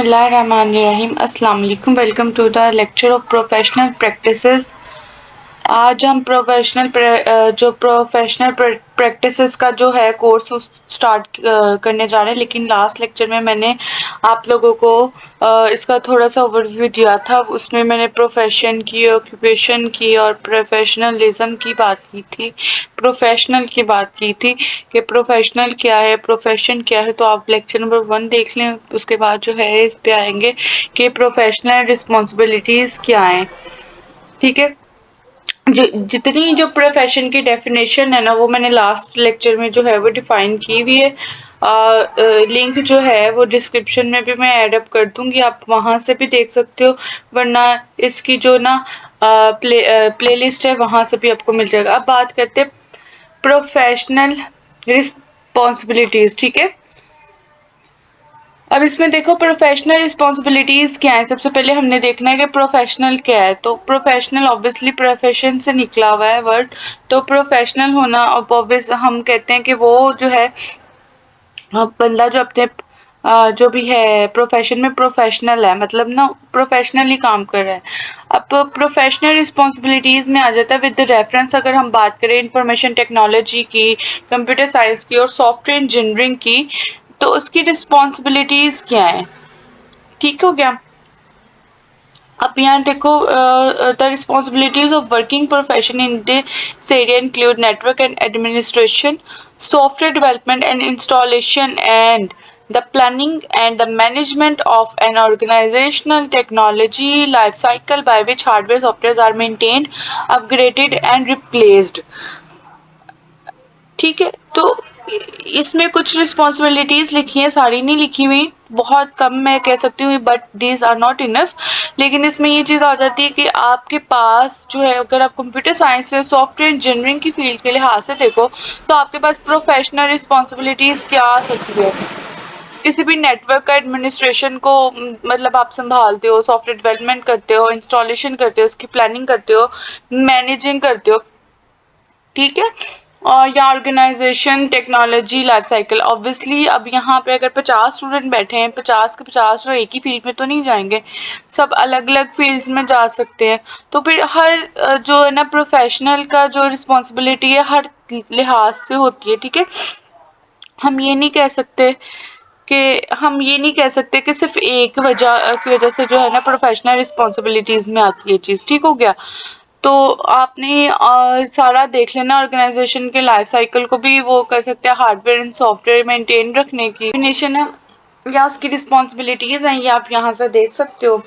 बिस्मिल्लाहिर्रहमानिर्रहीम। अस्सलाम वालेकुम। Welcome to the lecture of professional practices. आज हम प्रोफेशनल प्रैक्टिसेस का जो है कोर्स स्टार्ट करने जा रहे हैं, लेकिन लास्ट लेक्चर में मैंने आप लोगों को इसका थोड़ा सा ओवरव्यू दिया था। उसमें मैंने प्रोफेशन की, ऑक्यूपेशन की और प्रोफेशनलिज्म की बात की थी, प्रोफेशनल की बात की थी कि प्रोफेशनल क्या है, प्रोफेशन क्या है। तो आप लेक्चर नंबर 1 देख लें, उसके बाद जो है इस पे आएंगे कि प्रोफेशनल रिस्पॉन्सिबिलिटीज क्या है। ठीक है, जितनी जो प्रोफेशन की डेफिनेशन है ना, वो मैंने लास्ट लेक्चर में जो है वो डिफाइन की हुई है। लिंक जो है वो डिस्क्रिप्शन में भी मैं ऐड अप कर दूंगी, आप वहां से भी देख सकते हो, वरना इसकी जो ना प्लेलिस्ट है वहां से भी आपको मिल जाएगा। अब बात करते हैं प्रोफेशनल रिस्पॉन्सिबिलिटीज। ठीक है, अब इसमें देखो प्रोफेशनल रिस्पॉन्सिबिलिटीज क्या है। सबसे पहले हमने देखना है कि प्रोफेशनल क्या है। तो प्रोफेशनल ऑब्वियसली प्रोफेशन से निकला हुआ है वर्ड, तो प्रोफेशनल होना ऑब्वियस हम कहते हैं कि वो जो है बंदा जो अपने जो भी है प्रोफेशन में प्रोफेशनल है, मतलब ना प्रोफेशनली काम कर रहा है। अब प्रोफेशनल रिस्पॉन्सिबिलिटीज में आ जाता है विद रेफरेंस, अगर हम बात करें इंफॉर्मेशन टेक्नोलॉजी की, कंप्यूटर साइंस की और सॉफ्टवेयर इंजीनियरिंग की, तो उसकी रिस्पॉन्सिबिलिटीज क्या है। ठीक हो गया। अब यहाँ देखो, the responsibilities of working profession in this area include network and administration, software development and installation and the planning and the management of an organizational technology life cycle by which hardware softwares are maintained, upgraded and replaced। ठीक है, तो इसमें कुछ responsibilities लिखी हैं, सारी नहीं लिखी हुई, बहुत कम मैं कह सकती हूँ, but these are not enough. लेकिन इसमें ये चीज आ जाती है कि आपके पास जो है, अगर आप कंप्यूटर साइंस से सॉफ्टवेयर इंजीनियरिंग की फील्ड के लिहाज से देखो, तो आपके पास प्रोफेशनल रिस्पॉन्सिबिलिटीज क्या आ सकती है। किसी भी नेटवर्क का एडमिनिस्ट्रेशन को मतलब आप संभालते हो, सॉफ्टवेयर डेवलपमेंट करते हो, इंस्टॉलेशन करते हो, उसकी प्लानिंग करते हो, मैनेजिंग करते हो। ठीक है, और या organization technology life cycle. Obviously अब यहाँ पे अगर 50 स्टूडेंट बैठे हैं, 50 के 50 जो एक ही फील्ड में तो नहीं जाएंगे, सब अलग अलग फील्ड्स में जा सकते हैं। तो फिर हर जो है ना प्रोफेशनल का जो रिस्पॉन्सिबिलिटी है हर लिहाज से होती है। ठीक है, हम ये नहीं कह सकते कि सिर्फ एक वजह की वजह से जो है ना प्रोफेशनल रिस्पॉन्सिबिलिटीज में आती है चीज। ठीक हो गया, तो आपने सारा देख लेना, ऑर्गेनाइजेशन के लाइफ साइकिल को भी वो कर सकते हैं, हार्डवेयर एंड सॉफ्टवेयर मेंटेन रखने की डेफिनेशन है या उसकी रिस्पॉन्सिबिलिटीज हैं, ये आप यहाँ से देख सकते हो।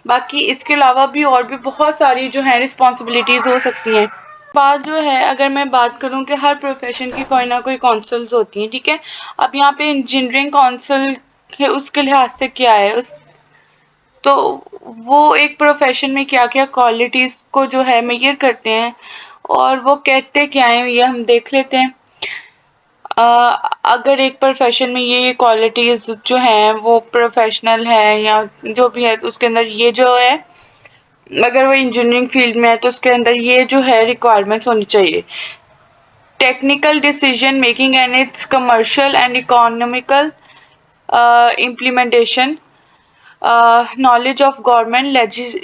बाकी इसके अलावा भी और भी बहुत सारी जो है रिस्पॉन्सिबिलिटीज हो सकती हैं। बात जो है, अगर मैं बात करूं कि हर प्रोफेशन की कोई ना कोई काउंसिल्स होती हैं। ठीक है, अब यहाँ पे इंजीनियरिंग काउंसिल है, उसके लिहाज से क्या है तो वो एक प्रोफेशन में क्या क्या क्वालिटीज को जो है मेजर करते हैं और वो कहते क्या है, ये हम देख लेते हैं। अगर एक प्रोफेशन में ये क्वालिटीज जो हैं वो प्रोफेशनल है या जो भी है, उसके अंदर ये जो है, अगर वो इंजीनियरिंग फील्ड में है तो उसके अंदर ये जो है रिक्वायरमेंट्स होनी चाहिए। Technical decision making and it's commercial and economical implementation, knowledge of government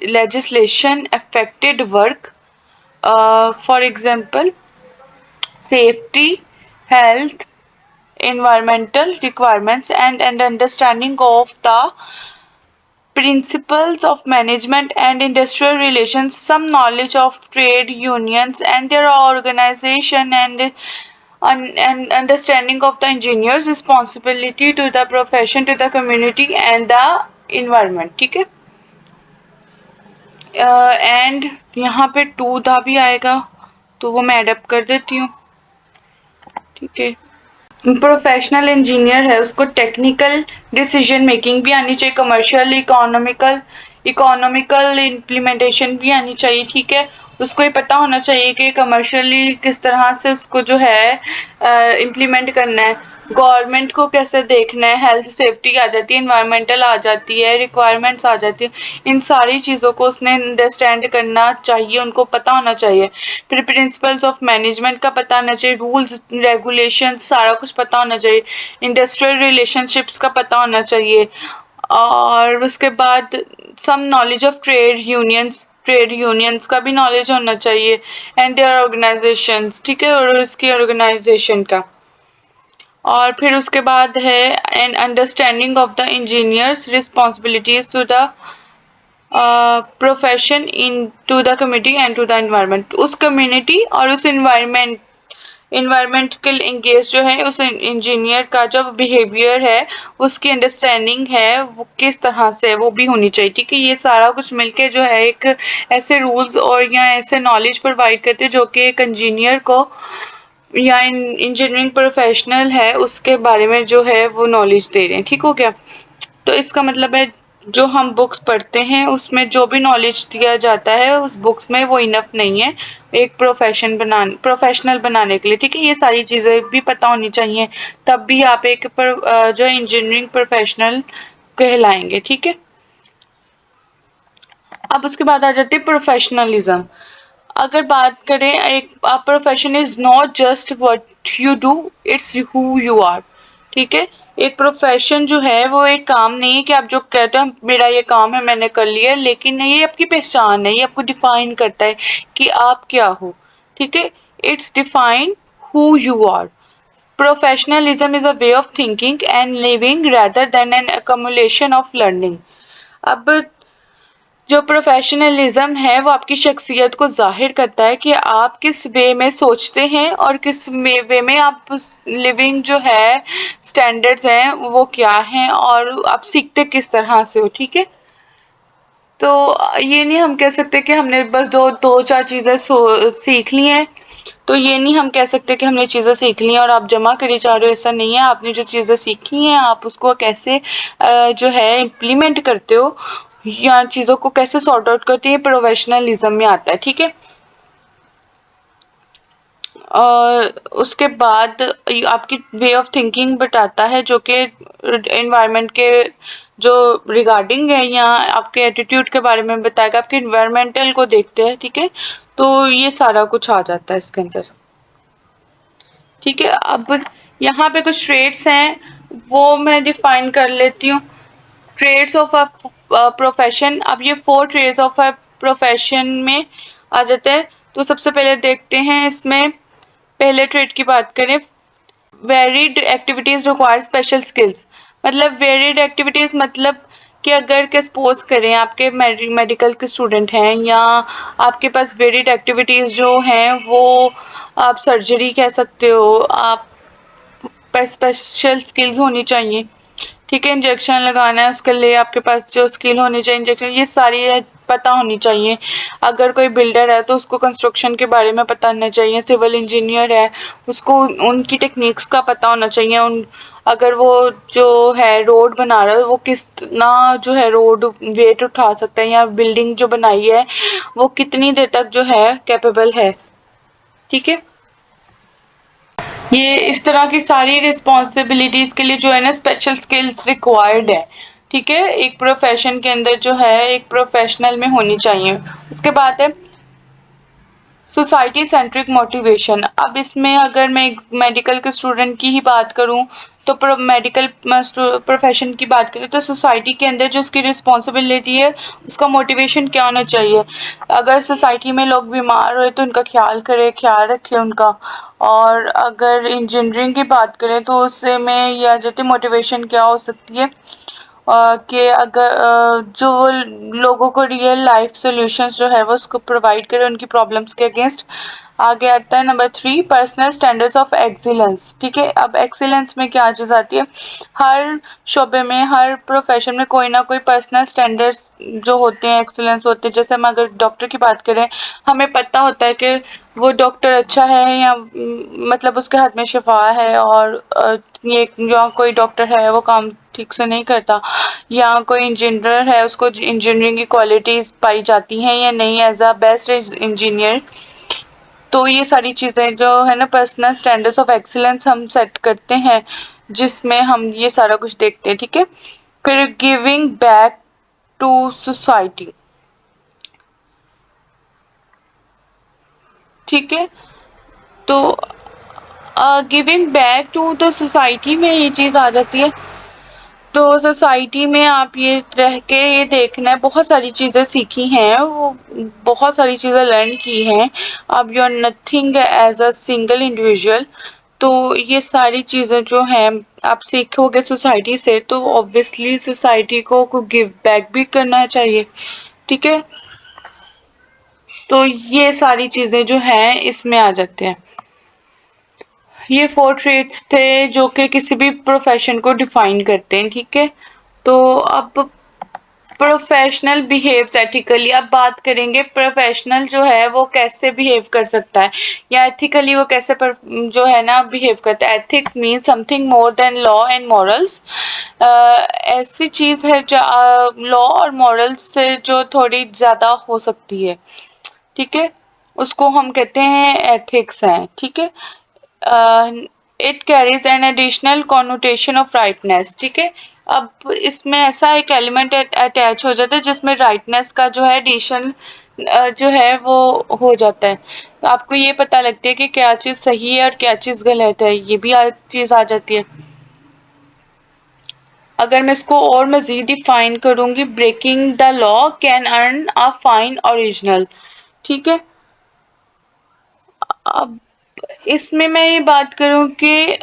legislation affected work, for example safety, health, environmental requirements, and understanding of the principles of management and industrial relations, some knowledge of trade unions and their organization, and understanding of the engineer's responsibility to the profession, to the community and the environment। ठीक है, and यहाँ पे to दा भी आएगा, तो वो मैं एडअप कर देती हूँ। ठीक है, प्रोफेशनल इंजीनियर है, उसको टेक्निकल डिसीजन मेकिंग भी आनी चाहिए, कमर्शियल इकोनॉमिकल इम्प्लीमेंटेशन भी आनी चाहिए। ठीक है, उसको ये पता होना चाहिए कि कमर्शियली किस तरह से उसको जो है इम्प्लीमेंट करना है, गवर्नमेंट को कैसे देखना है, हेल्थ सेफ्टी आ जाती है, इन्वायरमेंटल आ जाती है, रिक्वायरमेंट्स आ जाती है, इन सारी चीज़ों को उसने अंडरस्टैंड करना चाहिए, उनको पता होना चाहिए। फिर प्रिंसिपल्स ऑफ मैनेजमेंट का पता होना चाहिए, रूल्स रेगुलेशन सारा कुछ पता होना चाहिए, इंडस्ट्रियल रिलेशनशिप्स का पता होना चाहिए, और उसके बाद some knowledge of trade unions का भी नॉलेज होना चाहिए एंड देयर ऑर्गेनाइजेशंस, ठीक है, और उसकी ऑर्गेनाइजेशन का। और फिर उसके बाद है an understanding of the engineers responsibilities to the profession in to the community and to the environment, उस कम्युनिटी और उस इन्वायरमेंटल एंगेज जो है उस इंजीनियर का जो बिहेवियर है, उसकी अंडरस्टैंडिंग है वो किस तरह से है वो भी होनी चाहिए, ठीक है। ये सारा कुछ मिलके जो है एक ऐसे रूल्स और या ऐसे नॉलेज प्रोवाइड करते हैं जो कि एक इंजीनियर को या इंजीनियरिंग प्रोफेशनल है उसके बारे में जो है वो नॉलेज दे रहे हैं, ठीक हो गया। तो इसका मतलब है जो हम बुक्स पढ़ते हैं उसमें जो भी नॉलेज दिया जाता है उस बुक्स में वो इनफ नहीं है एक प्रोफेशनल बनाने के लिए, ठीक है। ये सारी चीजें भी पता होनी चाहिए, तब भी आप एक जो इंजीनियरिंग प्रोफेशनल कहलाएंगे, ठीक है। अब उसके बाद आ जाती है प्रोफेशनलिज्म। अगर बात करें, एक profession is not just what you do, it's who you are, ठीक है। एक प्रोफेशन जो है वो एक काम नहीं है कि आप जो कहते हो मेरा ये काम है मैंने कर लिया, लेकिन ये आपकी पहचान है, ये आपको डिफाइन करता है कि आप क्या हो, ठीक है। It's define who you are. Professionalism is a way of thinking and living rather than an accumulation of learning। अब जो प्रोफेशनलिज्म है वो आपकी शख्सियत को जाहिर करता है कि आप किस वे में सोचते हैं और किस वे में आप लिविंग जो है स्टैंडर्ड्स हैं वो क्या हैं और आप सीखते किस तरह से हो, ठीक है। तो ये नहीं हम कह सकते कि हमने बस दो चार चीजें सीख ली हैं, तो ये नहीं हम कह सकते कि हमने चीजें सीख ली हैं और आप जमा करी जा रहे हो, ऐसा नहीं है। आपने जो चीजें सीखी हैं आप उसको कैसे जो है इम्प्लीमेंट करते हो या चीजों को कैसे सॉर्ट आउट करते हैं, प्रोफेशनलिज्म में आता है, ठीक है। और उसके बाद आपकी वे ऑफ थिंकिंग बताता है जो कि एनवायरनमेंट के जो रिगार्डिंग है या आपके एटीट्यूड के बारे में बताएगा, आपके एनवायरमेंटल को देखते हैं, ठीक है। तो ये सारा कुछ आ जाता है इसके अंदर, ठीक है। अब यहाँ पे कुछ ट्रेड्स हैं वो मैं डिफाइन कर लेती हूँ। ट्रेड्स ऑफ अ प्रोफेशन, अब ये 4 ट्रेड्स ऑफ अ प्रोफेशन में आ जाते हैं। तो सबसे पहले देखते हैं इसमें पहले ट्रेड की बात करें, varied activities require special skills. मतलब वेरिड एक्टिविटीज मतलब कि अगर के सपोज करें आपके मेडिकल के स्टूडेंट हैं या आपके पास वेरिड एक्टिविटीज जो हैं वो आप सर्जरी कह सकते हो, आप स्पेशल स्किल्स होनी चाहिए, ठीक है। इंजेक्शन लगाना है उसके लिए आपके पास जो स्किल होनी चाहिए, इंजेक्शन ये सारी पता होनी चाहिए। अगर कोई बिल्डर है तो उसको कंस्ट्रक्शन के बारे में पता होना चाहिए, सिविल इंजीनियर है उसको उनकी टेक्निक्स का पता होना चाहिए। उन अगर वो जो है रोड बना रहा है वो कितना जो है रोड वेट उठा सकता है या बिल्डिंग जो बनाई है वो कितनी देर तक जो है कैपेबल है, ठीक है। ये इस तरह की सारी रिस्पॉन्सिबिलिटीज के लिए जो है ना स्पेशल स्किल्स रिक्वायर्ड है, ठीक है, एक प्रोफेशन के अंदर जो है एक प्रोफेशनल में होनी चाहिए। उसके बाद है सोसाइटी सेंट्रिक मोटिवेशन। अब इसमें अगर मैं एक मेडिकल के स्टूडेंट की ही बात करूं तो मेडिकल प्रोफेशन की बात करें तो सोसाइटी के अंदर जो उसकी रिस्पॉन्सिबिलिटी है उसका मोटिवेशन क्या होना चाहिए। अगर सोसाइटी में लोग बीमार हुए तो उनका ख्याल रखे उनका। और अगर इंजीनियरिंग की बात करें तो उससे में यह आ जाती मोटिवेशन क्या हो सकती है कि अगर जो लोगों को रियल लाइफ सॉल्यूशंस जो है वो उसको प्रोवाइड करे उनकी प्रॉब्लम्स के अगेंस्ट। आगे आता है number 3 personal standards of excellence, ठीक है। अब एक्सीलेंस में क्या चीज आती है, हर शोबे में हर प्रोफेशन में कोई ना कोई पर्सनल स्टैंडर्ड्स जो होते हैं एक्सीलेंस होते हैं। जैसे हम अगर डॉक्टर की बात करें हमें पता होता है कि वो डॉक्टर अच्छा है या मतलब उसके हाथ में शिफा है और ये या कोई डॉक्टर है वो काम ठीक से नहीं करता या कोई इंजीनियर है उसको इंजीनियरिंग की क्वालिटीज पाई जाती हैं या नहीं एज अ बेस्ट इंजीनियर। तो ये सारी चीजें जो है ना पर्सनल स्टैंडर्ड्स ऑफ एक्सीलेंस हम सेट करते हैं जिसमें हम ये सारा कुछ देखते हैं, ठीक है। फिर गिविंग बैक टू सोसाइटी, ठीक है। तो giving back to the society में ये चीज आ जाती है तो सोसाइटी में आप ये रह के ये देखना है, बहुत सारी चीज़ें सीखी हैं, वो बहुत सारी चीज़ें लर्न की हैं। अब you are nothing as a single individual. तो ये सारी चीज़ें जो हैं आप सीखोगे सोसाइटी से, तो ऑब्वियसली सोसाइटी को गिव बैक भी करना चाहिए, ठीक है? तो ये सारी चीज़ें जो हैं इसमें आ जाते हैं। ये 4 ट्रेट्स थे जो कि किसी भी प्रोफेशन को डिफाइन करते हैं, ठीक है? तो अब प्रोफेशनल बिहेव्स एथिकली, अब बात करेंगे प्रोफेशनल जो है वो कैसे बिहेव कर सकता है या एथिकली वो कैसे जो है ना बिहेव करता है। Ethics mean something more than law and morals. ऐसी चीज है जो लॉ और मॉरल्स से जो थोड़ी ज्यादा हो सकती है, ठीक है? उसको हम कहते हैं एथिक्स है, ठीक है? It carries an additional connotation of rightness, ठीक है? अब इसमें ऐसा एक एलिमेंट अटैच हो जाता है जिसमें राइटनेस का जो है एडिशन जो है वो हो जाता है। तो आपको ये पता लगती है कि क्या चीज सही है और क्या चीज गलत है, ये भी चीज आ जाती है। अगर मैं इसको और मजीद डिफाइन करूंगी, breaking the law can earn a fine original, ठीक है? अब इसमें मैं ये बात करूं कि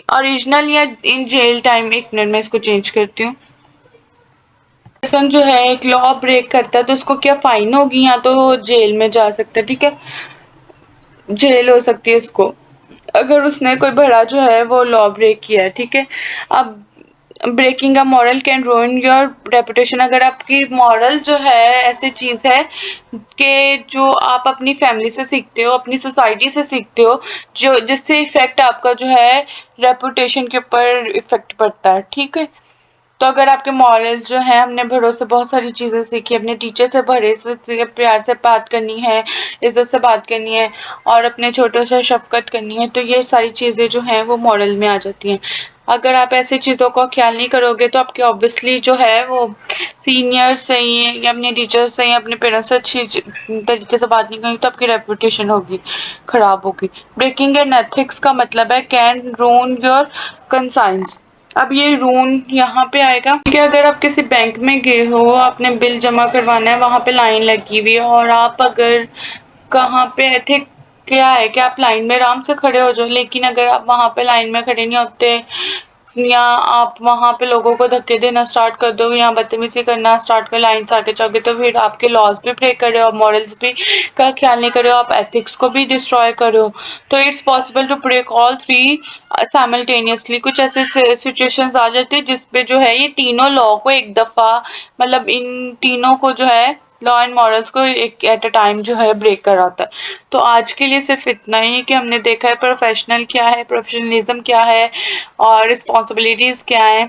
ओरिजिनल या इन जेल टाइम, एक मिनट में इसको चेंज करती हूँ। पर्सन जो है एक लॉ ब्रेक करता है तो उसको क्या फाइन होगी या तो जेल में जा सकता है, ठीक है? जेल हो सकती है इसको, अगर उसने कोई बड़ा जो है वो लॉ ब्रेक किया है, ठीक है? अब breaking a moral can ruin your reputation, अगर आपकी मॉरल जो है ऐसी चीज है कि जो आप अपनी फैमिली से सीखते हो, अपनी सोसाइटी से सीखते हो, जो जिससे इफेक्ट आपका जो है रेपुटेशन के ऊपर इफेक्ट पड़ता है, ठीक है? तो अगर आपके मॉरल जो है, हमने बड़ों से बहुत सारी चीज़ें सीखी, अपने टीचर से बड़े से प्यार से बात करनी है, इज्जत से बात करनी है और अपने छोटों से शफकत करनी है, तो ये सारी चीज़ें जो हैं वो मॉरल में आ जाती हैं। अगर आप ऐसी चीज़ों का ख्याल नहीं करोगे तो आपके ऑब्वियसली जो है वो सीनियर से ही या अपने टीचर से या अपने पेरेंट्स से अच्छी तरीके से बात नहीं करेंगे तो आपकी रेपुटेशन होगी, खराब होगी। ब्रेकिंग एन एथिक्स का मतलब है कैन रूइन योर कंसाइंस। अब ये रून यहाँ पे आएगा कि अगर आप किसी बैंक में गए हो, आपने बिल जमा करवाना है, वहां पे लाइन लगी हुई है और आप अगर कहाँ पे एथिक क्या है कि आप लाइन में आराम से खड़े हो जाओ, लेकिन अगर आप वहां पे लाइन में खड़े नहीं होते या आप वहां पे लोगों को धक्के देना स्टार्ट कर दो या बदतमीजी करना स्टार्ट कर लाइन से आगे जाओगे तो फिर आपके लॉज भी ब्रेक कर रहे हो, मॉरल्स भी का ख्याल नहीं कर रहे हो, आप एथिक्स को भी डिस्ट्रॉय कर रहे हो। तो it's possible to break all three simultaneously. कुछ ऐसे सिचुएशंस आ जाती है जिसपे जो है ये तीनों लॉ को एक दफा, मतलब इन तीनों को जो है लॉ एंड मॉरल्स को एक एट अ टाइम जो है ब्रेक कराता है। तो आज के लिए सिर्फ इतना ही कि हमने देखा है प्रोफेशनल क्या है, प्रोफेशनलिज्म क्या है और रिस्पॉन्सिबिलिटीज क्या है,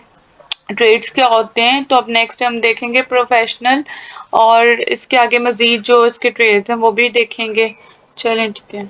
ट्रेड्स क्या होते हैं। तो अब नेक्स्ट हम देखेंगे प्रोफेशनल और इसके आगे मजीद जो इसके ट्रेड्स हैं वो भी देखेंगे। चलें, ठीक है।